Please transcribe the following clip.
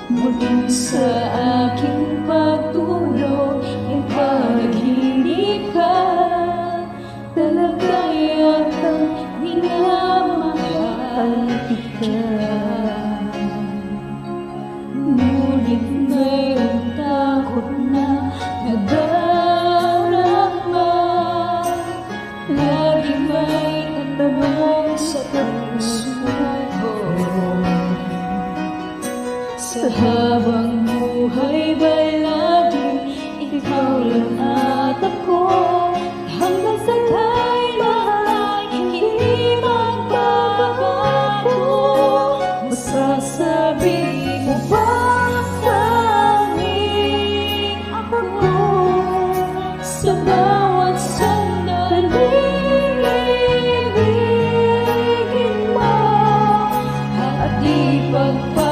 Muling sa aking pagtulog ay pag-ibig ka. Talaga yatang minamahal kita. Ngunit mayroong takot na nadarama. Lagi may tatanong sa puso ko. Sa habang buhay ba'y laging ikaw lang at ako? Hanggang sa kailan ay hindi magbabago? Masasabi mo ba sa akin ako? Sa bawat sandaling ibigin mo at ipagpapalik